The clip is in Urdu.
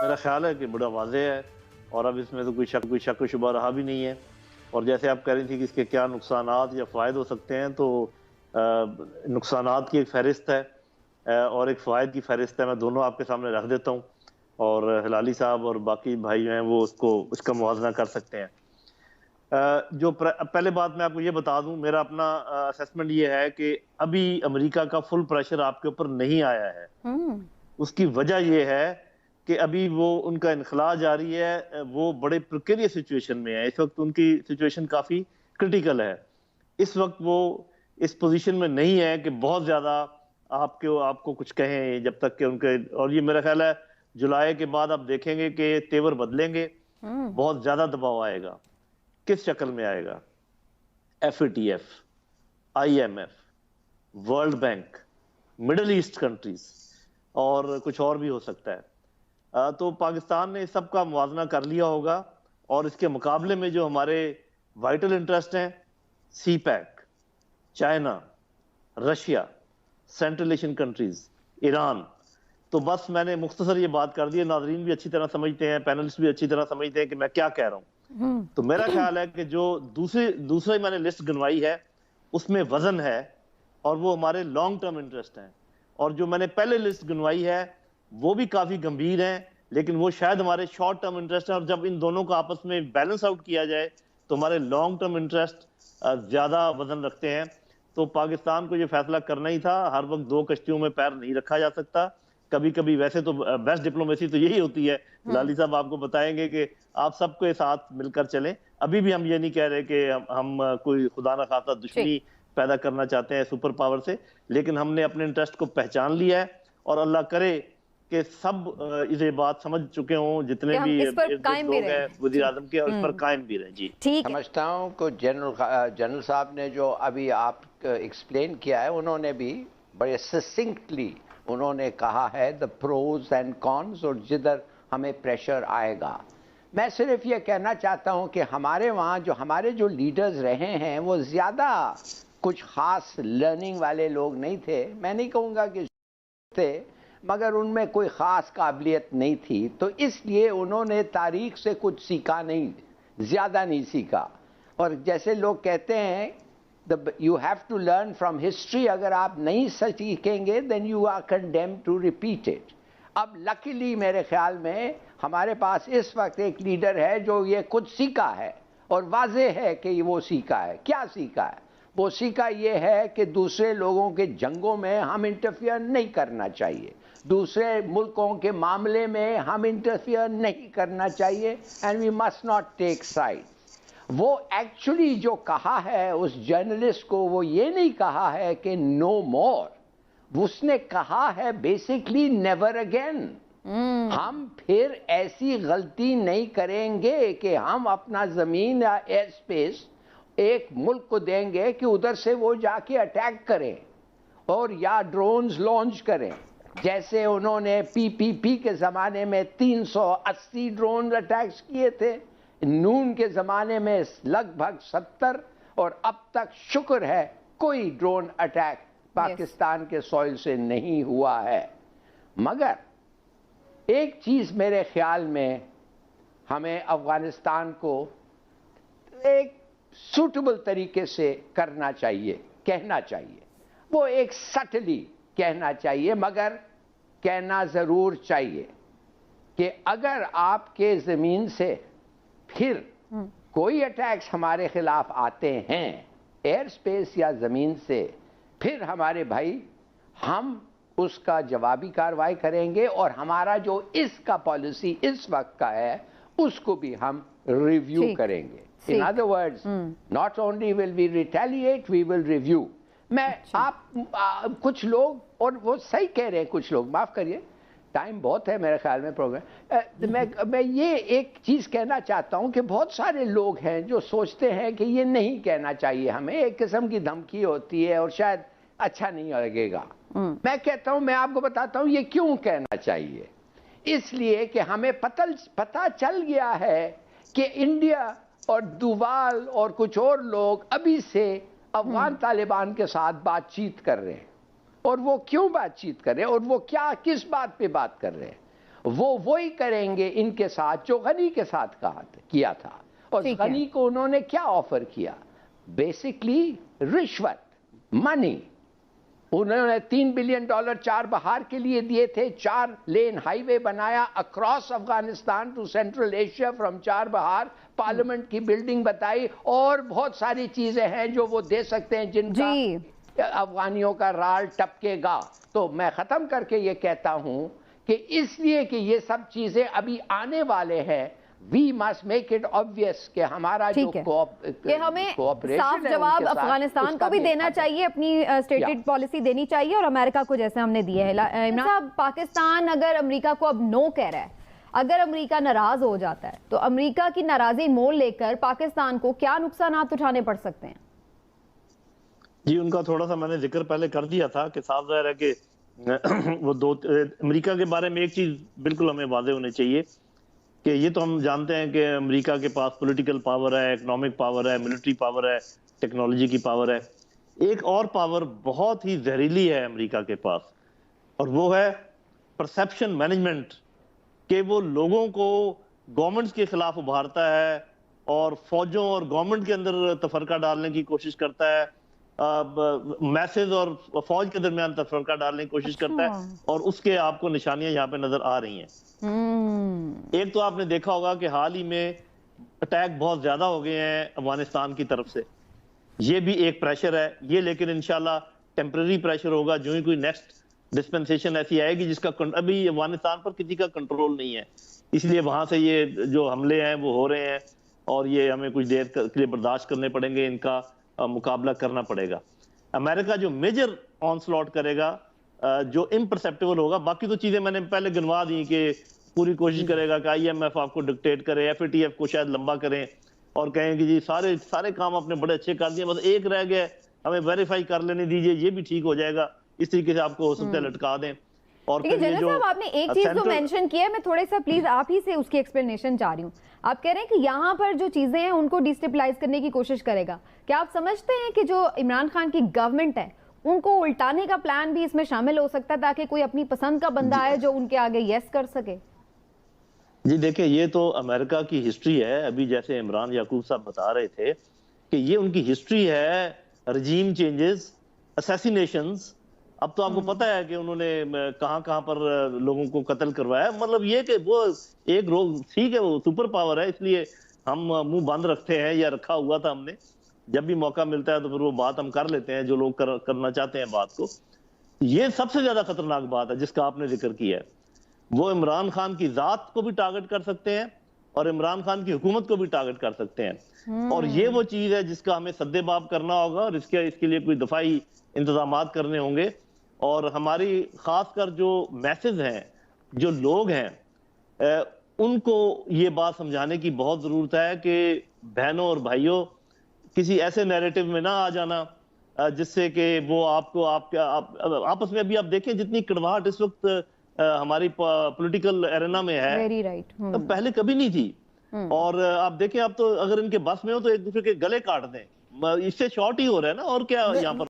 میرا خیال ہے کہ بڑا واضح ہے اور اب اس میں تو کوئی شک و شبہ رہا بھی نہیں ہے. اور جیسے آپ کہہ رہی تھی کہ اس کے کیا نقصانات یا فوائد ہو سکتے ہیں، تو نقصانات کی ایک فہرست ہے اور ایک فوائد کی فہرست ہے. میں دونوں آپ کے سامنے رکھ دیتا ہوں اور ہلالی صاحب اور باقی بھائی ہیں وہ اس کا موازنہ کر سکتے ہیں. جو پہلے بات میں آپ کو یہ بتا دوں، میرا اپنا اسیسمنٹ یہ ہے کہ ابھی امریکہ کا فل پریشر آپ کے اوپر نہیں آیا ہے. اس کی وجہ یہ ہے کہ ابھی وہ ان کا انخلاء جاری ہے، وہ بڑے پریکیریس سچویشن میں ہے. اس وقت ان کی سچویشن کافی کرٹیکل ہے. اس وقت وہ اس پوزیشن میں نہیں ہے کہ بہت زیادہ آپ کو کچھ کہیں، جب تک کہ ان کے، اور یہ میرا خیال ہے جولائی کے بعد آپ دیکھیں گے کہ تیور بدلیں گے، بہت زیادہ دباؤ آئے گا. کس شکل میں آئے گا؟ F A T F, I M F, world bank, middle east countries اور کچھ اور بھی ہو سکتا ہے. تو پاکستان نے اس سب کا موازنہ کر لیا ہوگا اور اس کے مقابلے میں جو ہمارے وائٹل انٹرسٹ ہیں، CPEC, China, Russia, central Asian countries, Iran, تو بس میں نے مختصر یہ بات کر دی ہے. ناظرین بھی اچھی طرح سمجھتے ہیں، پینلسٹ بھی اچھی طرح سمجھتے ہیں کہ میں کیا کہہ رہا ہوں. تو میرا خیال ہے کہ جو دوسری میں نے لسٹ گنوائی ہے اس میں وزن ہے اور وہ ہمارے لانگ ٹرم انٹرسٹ ہیں. اور جو میں نے پہلے لسٹ گنوائی ہے وہ بھی کافی گمبھیر ہیں، لیکن وہ شاید ہمارے شارٹ ٹرم انٹرسٹ ہیں. اور جب ان دونوں کو آپس میں بیلنس آؤٹ کیا جائے تو ہمارے لانگ ٹرم انٹرسٹ زیادہ وزن رکھتے ہیں. تو پاکستان کو یہ فیصلہ کرنا ہی تھا. ہر وقت دو کشتیوں میں پیر نہیں رکھا جا سکتا. کبھی کبھی ویسے تو بیسٹ ڈپلومیسی تو یہی ہوتی ہے. لالی صاحب آپ کو بتائیں گے کہ آپ سب کے ساتھ مل کر چلیں. ابھی بھی ہم یہ نہیں کہہ رہے کہ ہم کوئی خدا نہ خواستہ دشمنی پیدا کرنا چاہتے ہیں سپر پاور سے، لیکن ہم نے اپنے انٹرسٹ کو پہچان لیا ہے اور اللہ کرے کہ سب یہ بات سمجھ چکے ہوں، جتنے بھی لوگ ہیں وزیر اعظم کے، اور اس پر قائم بھی رہیں. جی سمجھتا ہوں کہ جنرل صاحب نے جو ابھی آپ ایکسپلین کیا ہے، انہوں نے بھی بڑے سسنکٹلی انہوں نے کہا ہے the pros and cons اور جدھر ہمیں پریشر آئے گا. میں صرف یہ کہنا چاہتا ہوں کہ ہمارے وہاں ہمارے جو لیڈرز رہے ہیں وہ زیادہ کچھ خاص لرننگ والے لوگ نہیں تھے. میں نہیں کہوں گا کہ تھے، مگر ان میں کوئی خاص قابلیت نہیں تھی. تو اس لیے انہوں نے تاریخ سے کچھ سیکھا نہیں، زیادہ نہیں سیکھا. اور جیسے لوگ کہتے ہیں you have to learn from history، اگر آپ نہیں سیکھیں گے then you are condemned to repeat it. اب لکیلی میرے خیال میں ہمارے پاس اس وقت ایک لیڈر ہے جو یہ کچھ سیکھا ہے اور واضح ہے کہ وہ سیکھا ہے. کیا سیکھا ہے؟ وہ سیکھا یہ ہے کہ دوسرے لوگوں کے جنگوں میں ہم انٹرفیئر نہیں کرنا چاہیے، دوسرے ملکوں کے معاملے میں ہم انٹرفیئر نہیں کرنا چاہیے، and we must not take sides. وہ ایکچولی جو کہا ہے اس جرنلسٹ کو، وہ یہ نہیں کہا ہے کہ نو مور، اس نے کہا ہے بیسکلی نیور اگین. ہم پھر ایسی غلطی نہیں کریں گے کہ ہم اپنا زمین یا ایئر اسپیس ایک ملک کو دیں گے کہ ادھر سے وہ جا کے اٹیک کریں اور یا ڈرونز لانچ کریں، جیسے انہوں نے پی کے زمانے میں 380 ڈرون اٹیکس کیے تھے، نون کے زمانے میں لگ بھگ 70، اور اب تک شکر ہے کوئی ڈرون اٹیک پاکستان کے سوئل سے نہیں ہوا ہے. مگر ایک چیز میرے خیال میں ہمیں افغانستان کو ایک سوٹیبل طریقے سے کرنا چاہیے، کہنا چاہیے. وہ ایک سٹلی کہنا چاہیے، مگر کہنا ضرور چاہیے کہ اگر آپ کے زمین سے پھر کوئی اٹیکس ہمارے خلاف آتے ہیں ایئر سپیس یا زمین سے، پھر ہمارے بھائی ہم اس کا جوابی کارروائی کریں گے، اور ہمارا جو اس کا پالیسی اس وقت کا ہے اس کو بھی ہم ریویو کریں گے. In other words, not only will we retaliate, we will review. میں کچھ لوگ، اور وہ صحیح کہہ رہے ہیں کچھ لوگ، معاف کریے ٹائم بہت ہے میرے خیال میں پروگرام میں یہ ایک چیز کہنا چاہتا ہوں کہ بہت سارے لوگ ہیں جو سوچتے ہیں کہ یہ نہیں کہنا چاہیے ہمیں، ایک قسم کی دھمکی ہوتی ہے اور شاید اچھا نہیں لگے گا. میں کہتا ہوں، میں آپ کو بتاتا ہوں یہ کیوں کہنا چاہیے. اس لیے کہ ہمیں پتہ چل گیا ہے کہ انڈیا اور دوال اور کچھ اور لوگ ابھی سے افغان طالبان کے ساتھ بات چیت کر رہے ہیں. اور وہ کیوں بات چیت کر رہے ہیں اور وہ کس بات پہ بات کر رہے ہیں؟ وہ وہی کریں گے ان کے ساتھ جو غنی کے ساتھ کیا تھا. اور غنی کو انہوں نے کیا آفر کیا؟ بیسکلی رشوت، منی. انہوں نے $3 بلین چار بہار کے لیے دیے تھے. 4 لین ہائی وے بنایا across Afghanistan to central Asia from Chabahar. Parliament کی بلڈنگ بتائی اور بہت ساری چیزیں ہیں جو وہ دے سکتے ہیں جن کا افغانیوں کا رال ٹپکے گا. تو میں ختم کر کے یہ کہتا ہوں کہ اس لیے کہ یہ سب چیزیں ابھی آنے والے ہیں، we must make it obvious کہ ہمارا جو کہ ہمیں صاف جواب افغانستان کو بھی دینا چاہیے، اپنی اسٹیٹڈ پالیسی دینی چاہیے، اور امریکہ کو جیسے ہم نے دیا ہے. عمران صاحب، پاکستان اگر امریکہ کو اب نو کہہ رہا ہے، اگر امریکہ ناراض ہو جاتا ہے تو امریکہ کی ناراضی مول لے کر پاکستان کو کیا نقصانات اٹھانے پڑ سکتے ہیں؟ جی، ان کا تھوڑا سا میں نے ذکر پہلے کر دیا تھا کہ صاف ظاہر ہے کہ وہ امریکہ کے بارے میں ایک چیز بالکل ہمیں واضح ہونی چاہیے کہ یہ تو ہم جانتے ہیں کہ امریکہ کے پاس پولیٹیکل پاور ہے، اکنامک پاور ہے، ملٹری پاور ہے، ٹیکنالوجی کی پاور ہے. ایک اور پاور بہت ہی زہریلی ہے امریکہ کے پاس، اور وہ ہے پرسیپشن مینجمنٹ، کہ وہ لوگوں کو گورنمنٹس کے خلاف ابھارتا ہے اور فوجوں اور گورنمنٹ کے اندر تفرقہ ڈالنے کی کوشش کرتا ہے، میسز اور فوج کے درمیان تفرقہ ڈالنے کی کوشش کرتا ہے، اور اس کے آپ کو نشانیاں یہاں پہ نظر آ رہی ہیں. ایک تو آپ نے دیکھا ہوگا کہ حال ہی میں اٹیک بہت زیادہ ہو گئے ہیں افغانستان کی طرف سے. یہ بھی ایک پریشر ہے، یہ لیکن انشاءاللہ ٹیمپریری پریشر ہوگا. جو ہی کوئی نیکسٹ ڈسپنسیشن ایسی آئے گی جس کا ابھی افغانستان پر کسی کا کنٹرول نہیں ہے، اس لیے وہاں سے یہ جو حملے ہیں وہ ہو رہے ہیں، اور یہ ہمیں کچھ دیر کے لیے برداشت کرنے پڑیں گے، ان کا مقابلہ کرنا پڑے گا. امریکہ جو میجر آن سلاٹ کرے گا، جو امپرسیپٹیبل ہوگا، باقی تو چیزیں میں نے پہلے گنوا دی کہ پوری کوشش کرے گا کہ IMF آپ کو ڈکٹیٹ کرے، FATF کو شاید لمبا کریں اور کہیں کہ جی سارے کام آپ نے بڑے اچھے کر دیے، بس ایک رہ گیا، ہمیں ویریفائی کر لینے دیجئے، یہ بھی ٹھیک ہو جائے گا. اس طریقے سے آپ کو ہو سکتا ہے لٹکا دیں. اور جنرل صاحب، آپ نے ایک چیز تو مینشن کیا ہے، میں تھوڑے سا پلیز آپ ہی سے اس کی ایکسپلینیشن چاہ رہی ہوں. آپ کہہ رہے ہیں کہ یہاں پر جو چیزیں ہیں ان کو ڈیسٹیبلائز کرنے کی کوشش کرے گا. کیا آپ سمجھتے ہیں کہ جو عمران خان کی گورنمنٹ ہے ان کو الٹانے کا پلان بھی اس میں شامل ہو سکتا ہے تاکہ کوئی اپنی پسند کا بندہ آئے جو ان کے آگے یس کر سکے؟ جی دیکھیں، یہ تو امریکہ کی ہسٹری ہے. ابھی جیسے عمران یعقوب صاحب بتا رہے تھے کہ یہ ان کی ہسٹری ہے، رجیم چینجز، اسیسینیشنز. اب تو آپ کو پتہ ہے کہ انہوں نے کہاں پر لوگوں کو قتل کروایا. مطلب یہ کہ وہ ایک ٹھیک ہے، وہ سپر پاور ہے، اس لیے ہم منہ بند رکھتے ہیں، یا رکھا ہوا تھا ہم نے. جب بھی موقع ملتا ہے تو پھر وہ بات ہم کر لیتے ہیں جو لوگ کرنا چاہتے ہیں بات کو. یہ سب سے زیادہ خطرناک بات ہے جس کا آپ نے ذکر کیا ہے. وہ عمران خان کی ذات کو بھی ٹارگٹ کر سکتے ہیں اور عمران خان کی حکومت کو بھی ٹارگٹ کر سکتے ہیں. اور یہ وہ چیز ہے جس کا ہمیں سد باب کرنا ہوگا، اور اس کے لیے کوئی دفاعی انتظامات کرنے ہوں گے. اور ہماری خاص کر جو میسز ہیں، جو لوگ ہیں، ان کو یہ بات سمجھانے کی بہت ضرورت ہے کہ بہنوں اور بھائیوں، کسی ایسے نیریٹو میں نہ آ جانا جس سے کہ وہ آپ کو آپس میں ابھی آپ دیکھیں جتنی کڑواہٹ اس وقت ہماری پولیٹیکل ایرینا میں ہے، پہلے کبھی نہیں تھی. اور آپ دیکھیں اب تو اگر ان کے بس میں ہو تو ایک دوسرے کے گلے کاٹ دیں، اس سے شارٹ ہی ہو رہا ہے نا. اور کیا یہاں پر